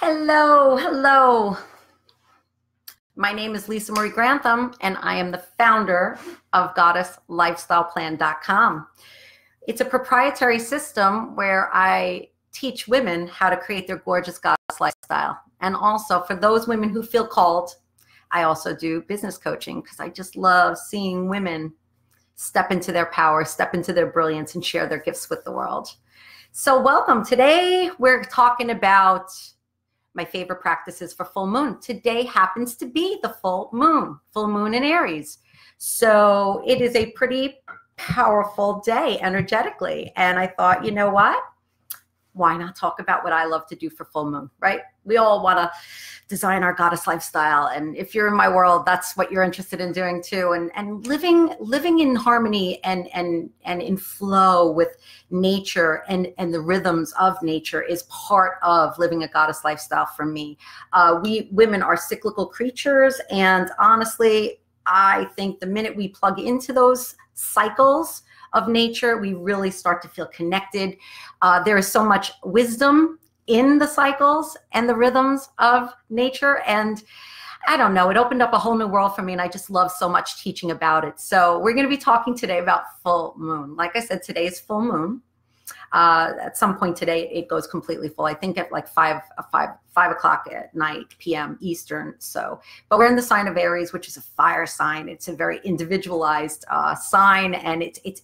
Hello, hello. My name is Marie Grantham, and I am the founder of GoddessLifestylePlan.com. It's a proprietary system where I teach women how to create their gorgeous goddess lifestyle. And also for those women who feel called, I also do business coaching because I just love seeing women step into their power, step into their brilliance, and share their gifts with the world. So welcome. Today we're talking about my favorite practices for full moon. Today happens to be the full moon in Aries. So it is a pretty powerful day energetically. And I thought, you know what? Why not talk about what I love to do for full moon, right? We all want to design our goddess lifestyle. And if you're in my world, that's what you're interested in doing too. And living in harmony and in flow with nature and the rhythms of nature is part of living a goddess lifestyle for me. We women are cyclical creatures. And honestly, I think the minute we plug into those cycles of nature, we really start to feel connected. There is so much wisdom in the cycles and the rhythms of nature. And I don't know, it opened up a whole new world for me, and I just love so much teaching about it. So we're going to be talking today about full moon. Like I said, today is full moon. At some point today, it goes completely full. I think at like 5 o'clock at night, p.m. Eastern. So, but we're in the sign of Aries, which is a fire sign. It's a very individualized sign, and it's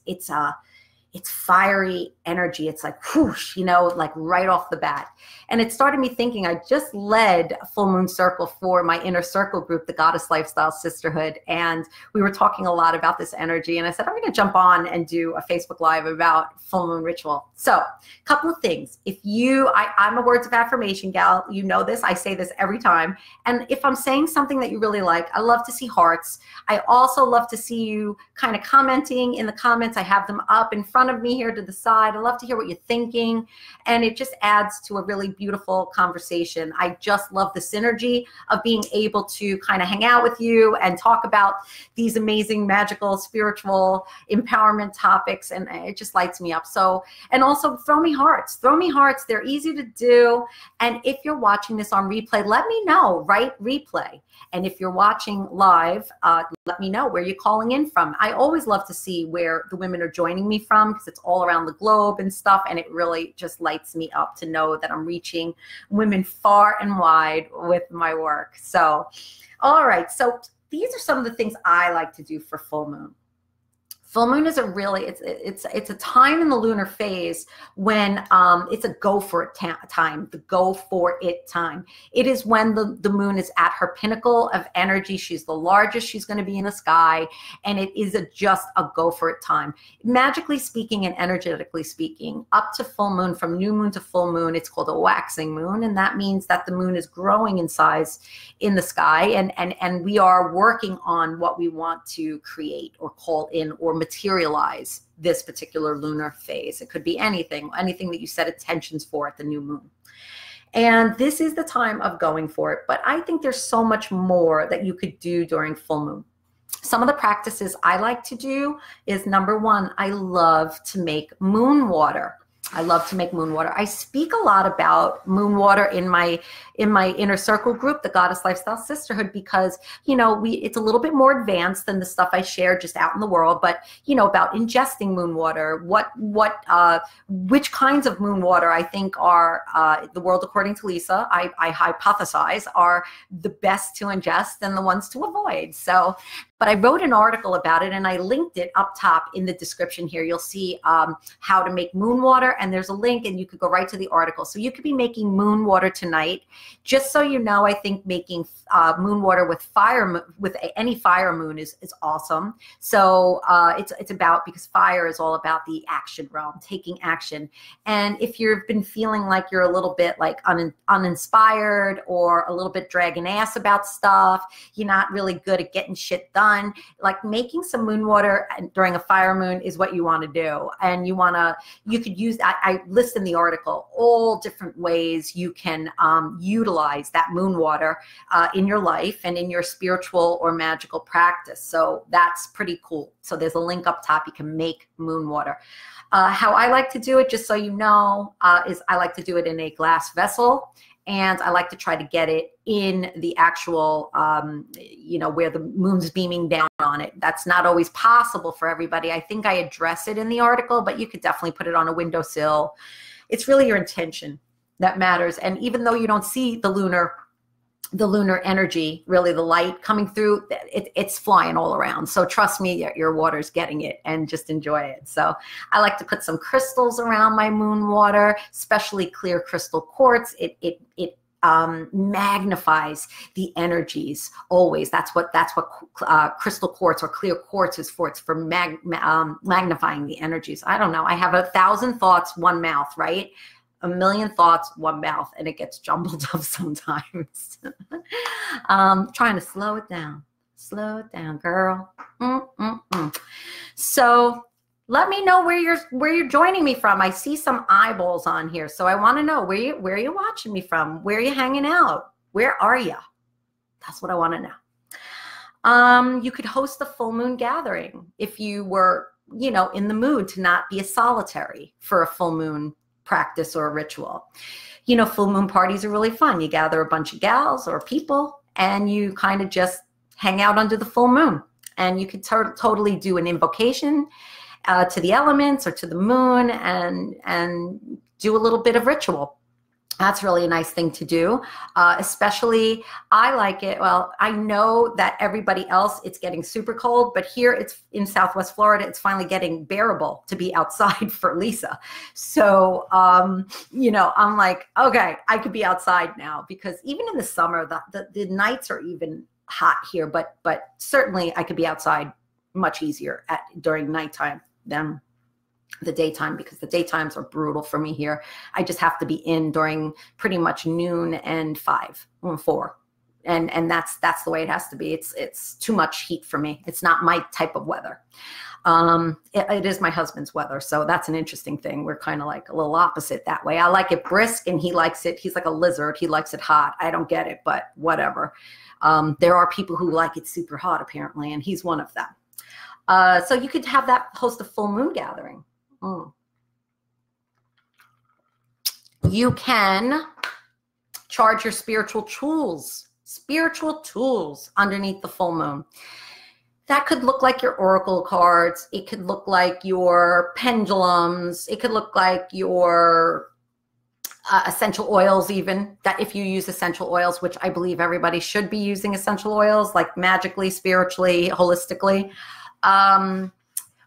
fiery energy. It's like whoosh, you know, like right off the bat. And it started me thinking, I just led a full moon circle for my inner circle group, the Goddess Lifestyle Sisterhood. And we were talking a lot about this energy. And I said, I'm going to jump on and do a Facebook Live about full moon ritual. So a couple of things. If I'm a words of affirmation gal, you know this, I say this every time. And if I'm saying something that you really like, I love to see hearts. I also love to see you kind of commenting in the comments. I have them up in front of me here to the side. I love to hear what you're thinking, and it just adds to a really beautiful conversation. I just love the synergy of being able to kind of hang out with you and talk about these amazing, magical, spiritual empowerment topics, and it just lights me up. So, and also throw me hearts. Throw me hearts. They're easy to do. And if you're watching this on replay, let me know, right? Replay. And if you're watching live, let me know where you're calling in from. I always love to see where the women are joining me from, because it's all around the globe and stuff. And it really just lights me up to know that I'm reaching women far and wide with my work. So, all right. So these are some of the things I like to do for full moon. Full moon is it's a time in the lunar phase when it's a go for it time, the go for it time. It is when the moon is at her pinnacle of energy. She's the largest she's going to be in the sky, and it is just a go for it time. Magically speaking and energetically speaking, up to full moon, from new moon to full moon, it's called a waxing moon, and that means that the moon is growing in size in the sky, and we are working on what we want to create or call in or materialize this particular lunar phase. It could be anything that you set intentions for at the new moon. And this is the time of going for it. But I think there's so much more that you could do during full moon. Some of the practices I like to do is, number one, I love to make moon water. I love to make moon water. I speak a lot about moon water in my inner circle group, the Goddess Lifestyle Sisterhood, because, you know, it's a little bit more advanced than the stuff I share just out in the world. But, you know, about ingesting moon water, which kinds of moon water I think are, the world according to Lisa, I hypothesize are the best to ingest and the ones to avoid. So, but I wrote an article about it, and I linked it up top in the description here. You'll see how to make moon water, and there's a link, and you could go right to the article. So you could be making moon water tonight. Just so you know, I think making moon water with any fire moon is awesome. So it's about, because fire is all about the action realm, taking action. And if you've been feeling like you're a little bit like uninspired or a little bit dragging ass about stuff, you're not really good at getting shit done, like making some moon water during a fire moon is what you want to do. And you could use, I list in the article all different ways you can utilize that moon water in your life and in your spiritual or magical practice. So that's pretty cool. So there's a link up top. You can make moon water. How I like to do it, just so you know, is I like to do it in a glass vessel. And I like to try to get it in the actual, where the moon's beaming down on it. That's not always possible for everybody. I think I address it in the article, but you could definitely put it on a windowsill. It's really your intention that matters. And even though you don't see the lunar energy, really the light coming through, it's flying all around. So trust me, your water's getting it, and just enjoy it. So I like to put some crystals around my moon water, especially clear crystal quartz. It magnifies the energies always. That's what crystal quartz or clear quartz is for. It's for magnifying the energies. I don't know. I have 1,000 thoughts, one mouth, right? A million thoughts, one mouth, and it gets jumbled up sometimes. Trying to slow it down, girl. So let me know where you're joining me from. I see some eyeballs on here, so I want to know where you watching me from. Where are you hanging out? Where are you? That's what I want to know. You could host a full moon gathering if you were, in the mood to not be a solitary for a full moon practice or a ritual. Full moon parties are really fun. You gather a bunch of gals or people and you kind of just hang out under the full moon, and you could totally do an invocation to the elements or to the moon and do a little bit of ritual. That's really a nice thing to do. Especially, I like it. Well, I know that everybody else, it's getting super cold, but here it's in Southwest Florida, it's finally getting bearable to be outside for Lisa. So, I'm like, okay, I could be outside now, because even in the summer, the nights are even hot here, but certainly I could be outside much easier during nighttime than the daytime, because the daytimes are brutal for me here. I just have to be in during pretty much noon and 4, and that's the way it has to be. It's too much heat for me. It's not my type of weather. It is my husband's weather, so that's an interesting thing. We're kind of like a little opposite that way. I like it brisk, and he likes it. He's like a lizard. He likes it hot. I don't get it, but whatever. There are people who like it super hot apparently, and he's one of them. So you could have that, host a full moon gathering. You can charge your spiritual tools underneath the full moon. That could look like your oracle cards. It could look like your pendulums. It could look like your essential oils, even. That if you use essential oils, which I believe everybody should be using essential oils, like magically, spiritually, holistically.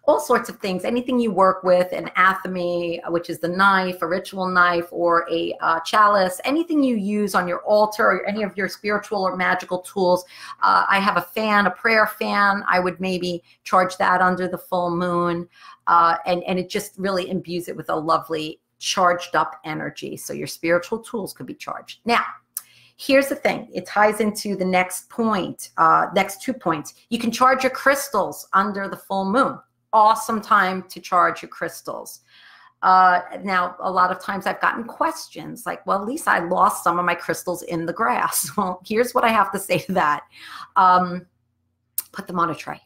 All sorts of things, anything you work with, an athame, which is the knife, a ritual knife, or a chalice, anything you use on your altar, or any of your spiritual or magical tools. I have a fan, a prayer fan. I would maybe charge that under the full moon, and it just really imbues it with a lovely charged up energy. So your spiritual tools could be charged. Now, here's the thing. It ties into the next point, next 2 points. You can charge your crystals under the full moon. Awesome time to charge your crystals. Now, a lot of times I've gotten questions like, well, Lisa, I lost some of my crystals in the grass. Well, here's what I have to say to that. Put them on a tray.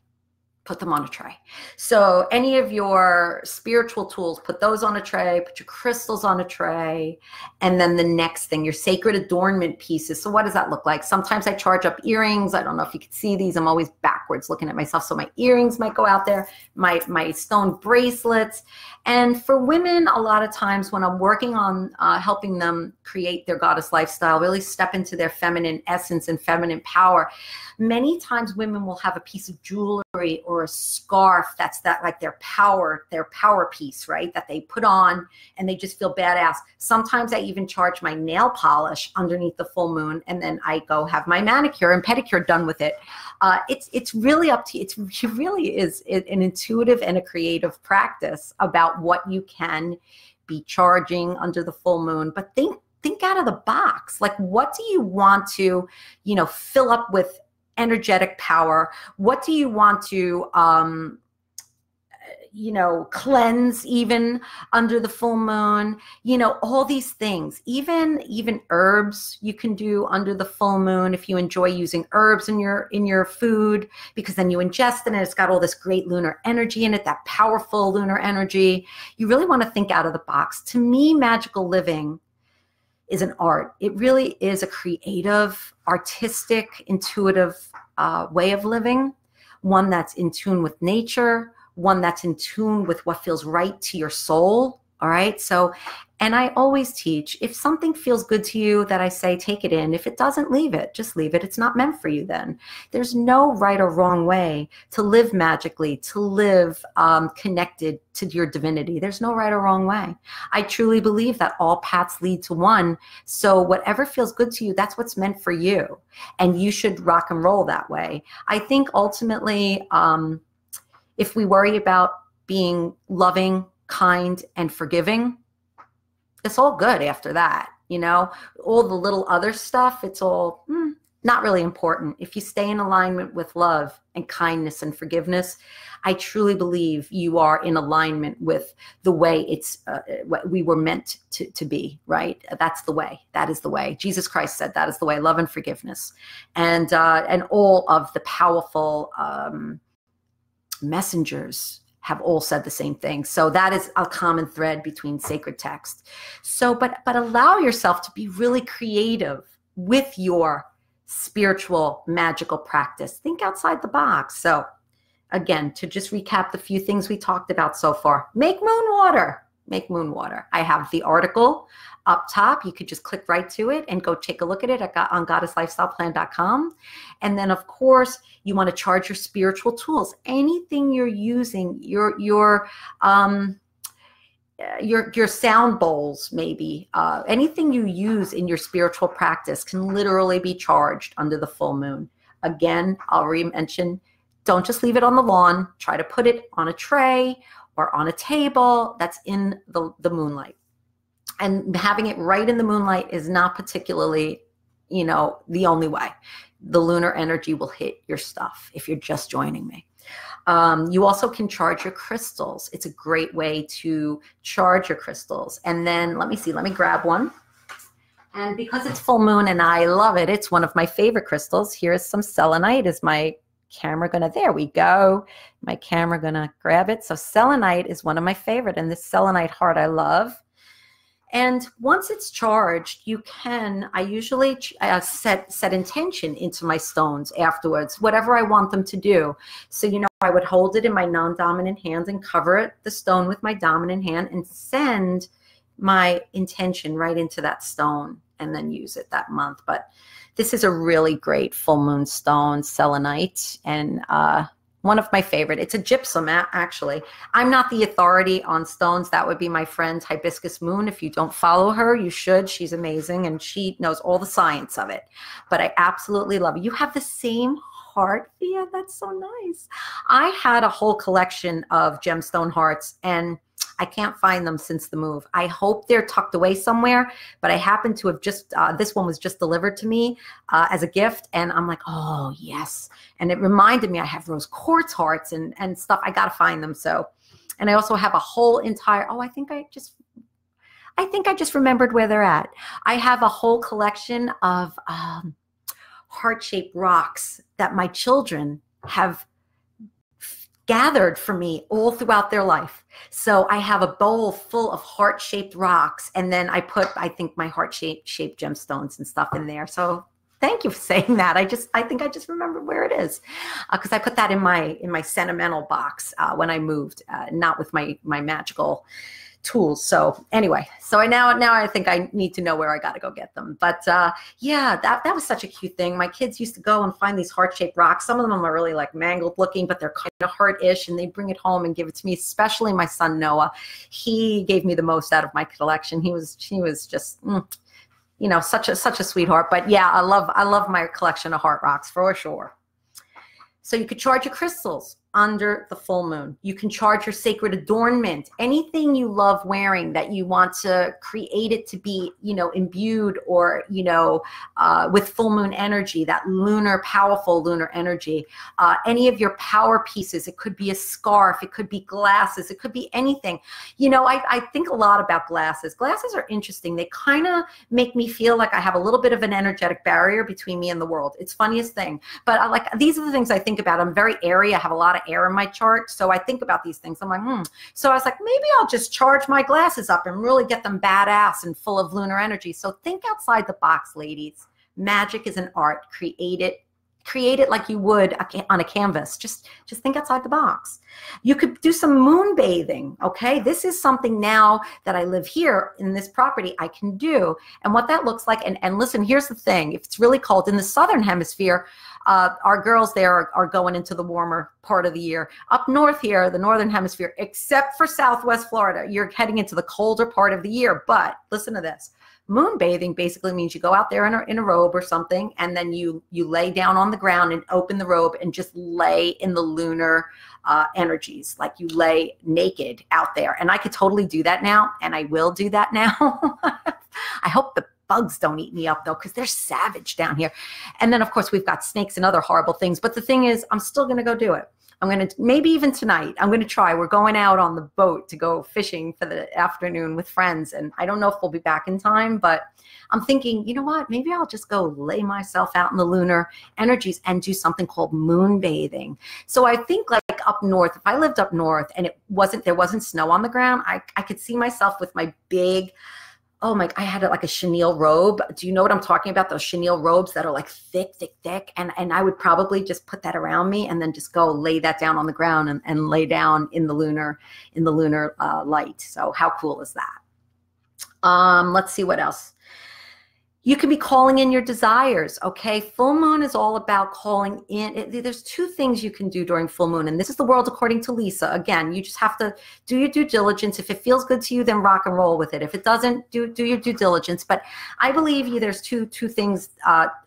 Put them on a tray. So any of your spiritual tools, put those on a tray, put your crystals on a tray. And then the next thing, your sacred adornment pieces. So what does that look like? Sometimes I charge up earrings. I don't know if you can see these. I'm always backwards looking at myself. So my earrings might go out there, my stone bracelets. And for women, a lot of times when I'm working on helping them create their goddess lifestyle, really step into their feminine essence and feminine power, many times women will have a piece of jewelry or a scarf that's like their power piece, right? That they put on and they just feel badass. Sometimes I even charge my nail polish underneath the full moon, and then I go have my manicure and pedicure done with it. It's really up to you. It really is an intuitive and a creative practice about what you can be charging under the full moon. But think out of the box. Like, what do you want to, fill up with energetic power? What do you want to, cleanse even under the full moon? All these things, even herbs you can do under the full moon if you enjoy using herbs in your food, because then you ingest it and it's got all this great lunar energy in it, that powerful lunar energy. You really want to think out of the box. To me, magical living is an art. It really is a creative, artistic, intuitive way of living, one that's in tune with nature, one that's in tune with what feels right to your soul. All right. So, and I always teach, if something feels good to you, that I say, take it in. If it doesn't, leave it. Just leave it. It's not meant for you then. There's no right or wrong way to live magically, to live connected to your divinity. There's no right or wrong way. I truly believe that all paths lead to one. So whatever feels good to you, that's what's meant for you. And you should rock and roll that way. I think ultimately, if we worry about being loving, kind, and forgiving, it's all good after that. You know, all the little other stuff, it's all not really important. If you stay in alignment with love and kindness and forgiveness, I truly believe you are in alignment with the way it's what we were meant to be, right? That's the way. That is the way. Jesus Christ said that is the way, love and forgiveness. And all of the powerful messengers have all said the same thing. So that is a common thread between sacred text. So, but allow yourself to be really creative with your spiritual, magical practice. Think outside the box. So again, to just recap the few things we talked about so far, make moon water. Make moon water. I have the article up top. You could just click right to it and go take a look at it on goddesslifestyleplan.com. And then, of course, you want to charge your spiritual tools. Anything you're using, your sound bowls, maybe anything you use in your spiritual practice can literally be charged under the full moon. Again, I'll re-mention, don't just leave it on the lawn. Try to put it on a tray or on a table that's in the moonlight. And having it right in the moonlight is not particularly, you know, the only way. The lunar energy will hit your stuff if you're just joining me. You also can charge your crystals. It's a great way to charge your crystals. And then let me see, let me grab one. And because it's full moon and I love it, it's one of my favorite crystals. Here's some selenite. Is my camera gonna, there we go. My camera gonna grab it. So selenite is one of my favorite, and this selenite heart I love. And once it's charged, you can, I usually set intention into my stones afterwards, whatever I want them to do. So, you know, I would hold it in my non-dominant hand and cover the stone with my dominant hand and send my intention right into that stone and then use it that month. But this is a really great full moon stone, selenite, and one of my favorite. It's a gypsum, actually. I'm not the authority on stones. That would be my friend Hibiscus Moon. If you don't follow her, you should. She's amazing, and she knows all the science of it. But I absolutely love it. You have the same heart, Thea. That's so nice. I had a whole collection of gemstone hearts, and I can't find them since the move. I hope they're tucked away somewhere, but I happen to have just, this one was just delivered to me as a gift, and I'm like, oh, yes. And it reminded me I have rose quartz hearts and stuff. I got to find them. So, and I also have a whole entire, oh, I think I just remembered where they're at. I have a whole collection of heart-shaped rocks that my children have gathered for me all throughout their life. So I have a bowl full of heart-shaped rocks, and then I put, I think, my heart-shaped gemstones and stuff in there. So thank you for saying that. I think I just remembered where it is, because I put that in my sentimental box when I moved, not with my magical tools. So anyway, so now I think I need to know where I got to go get them. But yeah, that was such a cute thing. My kids used to go and find these heart-shaped rocks. Some of them are really like mangled looking, but they're kind of heart-ish, and they bring it home and give it to me, especially my son Noah. He gave me the most out of my collection. He was just you know, such a sweetheart. But yeah, I love my collection of heart rocks for sure. So you could charge your crystals under the full moon. You can charge your sacred adornment, anything you love wearing that you want to create it to be, you know, imbued or, you know, with full moon energy, that lunar, powerful lunar energy. Any of your power pieces, it could be a scarf, it could be glasses, it could be anything. You know, I think a lot about glasses. Glasses are interesting. They kind of make me feel like I have a little bit of an energetic barrier between me and the world. It's funniest thing. But these are the things I think about. I'm very airy. I have a lot of air in my chart. So I think about these things. I'm like, So I was like, maybe I'll just charge my glasses up and really get them badass and full of lunar energy. So think outside the box, ladies. Magic is an art. Create it like you would on a canvas. Just think outside the box. You could do some moon bathing, okay? This is something now that I live here in this property I can do. And what that looks like, and listen, here's the thing. If it's really cold in the southern hemisphere, our girls there are going into the warmer part of the year. Up north here, the northern hemisphere, except for Southwest Florida, you're heading into the colder part of the year. But listen to this. Moon bathing basically means you go out there in a robe or something, and then you lay down on the ground and open the robe and just lay in the lunar energies, like you lay naked out there. And I could totally do that now, and I will do that now. I hope the bugs don't eat me up, though, because they're savage down here. And then, of course, we've got snakes and other horrible things. But the thing is, I'm still going to go do it. I'm going to, maybe even tonight, I'm going to try. We're going out on the boat to go fishing for the afternoon with friends. And I don't know if we'll be back in time, but I'm thinking, you know what? Maybe I'll just go lay myself out in the lunar energies and do something called moon bathing. So I think like up north, if I lived up north and there wasn't snow on the ground, I could see myself with my big, oh my, I had like a chenille robe. Do you know what I'm talking about? Those chenille robes that are like thick. And I would probably just put that around me and then just go lay that down on the ground and lay down in the lunar light. So how cool is that? Let's see what else. You can be calling in your desires, okay? Full moon is all about calling in. There's two things you can do during full moon, and this is the world according to Lisa. Again, you just have to do your due diligence. If it feels good to you, then rock and roll with it. If it doesn't, do your due diligence. But I believe there's two things,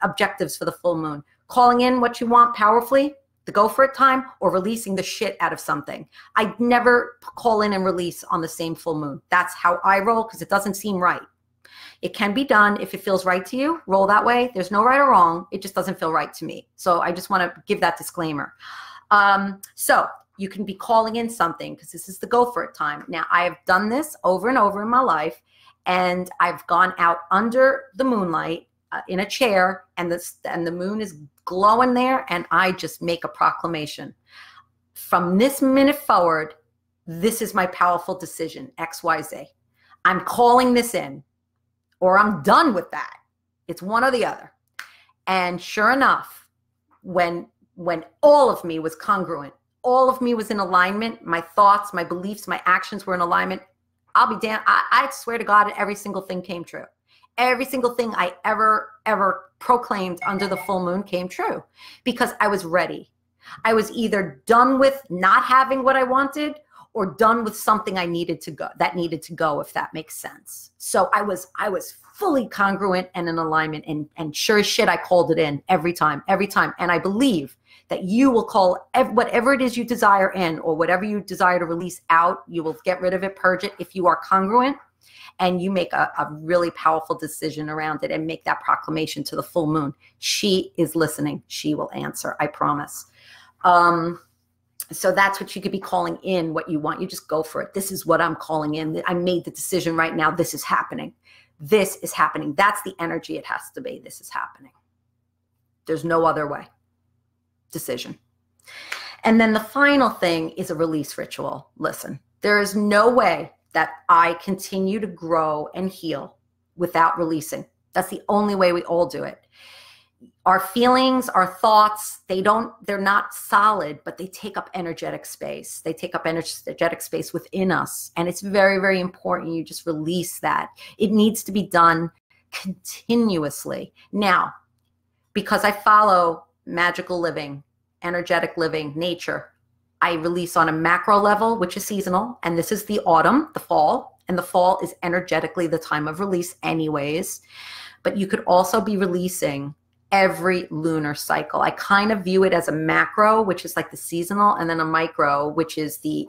objectives for the full moon. Calling in what you want powerfully, the go for it time, or releasing the shit out of something. I never call in and release on the same full moon. That's how I roll because it doesn't seem right. It can be done if it feels right to you. Roll that way. There's no right or wrong. It just doesn't feel right to me. So I just want to give that disclaimer. So you can be calling in something because this is the go for it time. Now, I have done this over and over in my life, and I've gone out under the moonlight in a chair, and the moon is glowing there, and I just make a proclamation. From this minute forward, this is my powerful decision, XYZ. I'm calling this in. Or I'm done with that. It's one or the other. And sure enough, when all of me was congruent, all of me was in alignment, my thoughts, my beliefs, my actions were in alignment, I'll be damned. I swear to God, every single thing came true. Every single thing I ever proclaimed under the full moon came true because I was ready. I was either done with not having what I wanted or done with something that needed to go, if that makes sense. So I was fully congruent and in alignment, and sure as shit, I called it in every time. And I believe that you will call whatever it is you desire in, or whatever you desire to release out, you will get rid of it, purge it, if you are congruent and you make a really powerful decision around it and make that proclamation to the full moon. She is listening. She will answer, I promise. So that's what you could be calling in, what you want. You just go for it. This is what I'm calling in. I made the decision right now. This is happening. This is happening. That's the energy it has to be. This is happening. There's no other way. Decision. And then the final thing is a release ritual. Listen, there is no way that I continue to grow and heal without releasing. That's the only way we all do it. Our feelings, our thoughts, they're not solid, but they take up energetic space. They take up energetic space within us. And it's very, very important you just release that. It needs to be done continuously. Now, because I follow magical living, energetic living, nature, I release on a macro level, which is seasonal. And this is the autumn, the fall. And the fall is energetically the time of release anyways. But you could also be releasing every lunar cycle. I kind of view it as a macro, which is like the seasonal, and then a micro, which is the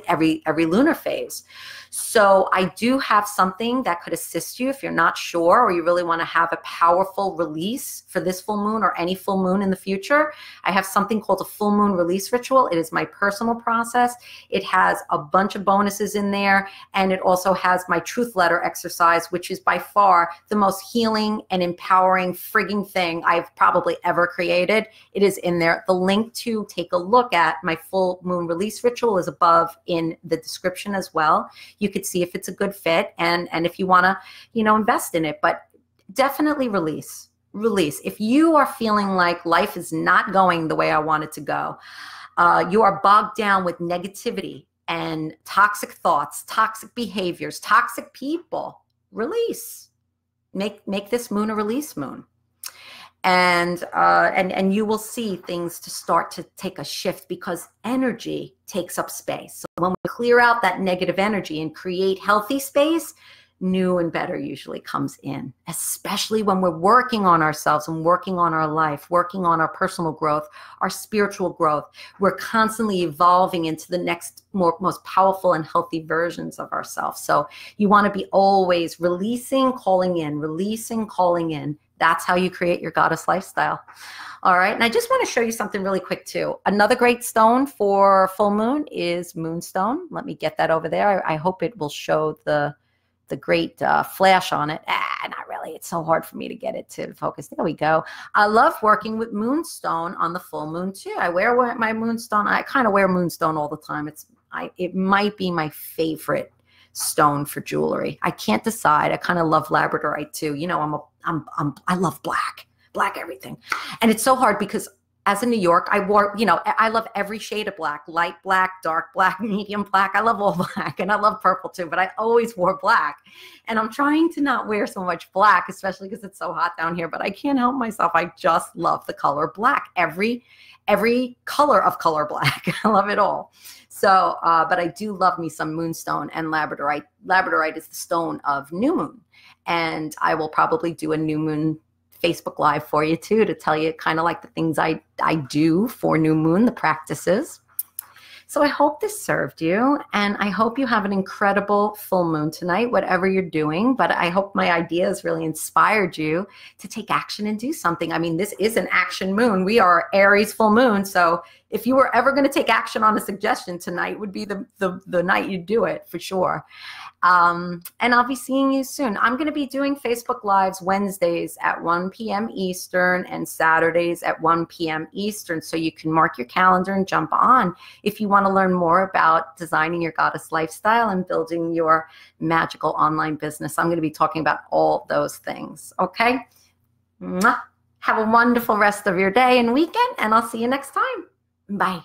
every lunar phase. So I do have something that could assist you if you're not sure, or you really want to have a powerful release for this full moon or any full moon in the future. I have something called a full moon release ritual. It is my personal process. It has a bunch of bonuses in there, and it also has my truth letter exercise, which is by far the most healing and empowering friggin' frigging thing I've probably ever created. It is in there. The link to take a look at my full moon release ritual is above in the description as well. You could see if it's a good fit and if you want to, invest in it. But definitely release. If you are feeling like life is not going the way I want it to go, you are bogged down with negativity and toxic thoughts, toxic behaviors, toxic people, release. Make this moon a release moon. And you will see things to start to take a shift because energy takes up space. So when we clear out that negative energy and create healthy space, new and better usually comes in, especially when we're working on ourselves and working on our life, working on our personal growth, our spiritual growth. We're constantly evolving into the next most powerful and healthy versions of ourselves. So you want to be always releasing, calling in, releasing, calling in. That's how you create your goddess lifestyle. All right. And I just want to show you something really quick too. Another great stone for full moon is moonstone. Let me get that over there. I hope it will show the great flash on it. Not really. It's so hard for me to get it to focus. There we go. I love working with moonstone on the full moon too. I wear my moonstone. I kind of wear moonstone all the time. It might be my favorite stone for jewelry. I can't decide. I kind of love labradorite too. I love black everything. And it's so hard because as in New York, I wore, I love every shade of black, light black, dark black, medium black. I love all black and I love purple too, but I always wore black. And I'm trying to not wear so much black, especially because it's so hot down here, but I can't help myself. I just love the color black, every color of color black. I love it all. So, but I do love me some moonstone and labradorite. Labradorite is the stone of new moon. And I will probably do a new moon Facebook Live for you too, to tell you kind of like the things I do for new moon, the practices. So I hope this served you, and I hope you have an incredible full moon tonight, whatever you're doing. But I hope my ideas really inspired you to take action and do something. I mean, this is an action moon. We are Aries full moon. So if you were ever going to take action on a suggestion, tonight would be the night you do it for sure. And I'll be seeing you soon. I'm going to be doing Facebook Lives Wednesdays at 1 p.m. Eastern and Saturdays at 1 p.m. Eastern. So you can mark your calendar and jump on if you want to learn more about designing your goddess lifestyle and building your magical online business. I'm going to be talking about all those things. Okay. Mwah. Have a wonderful rest of your day and weekend, and I'll see you next time. Bye.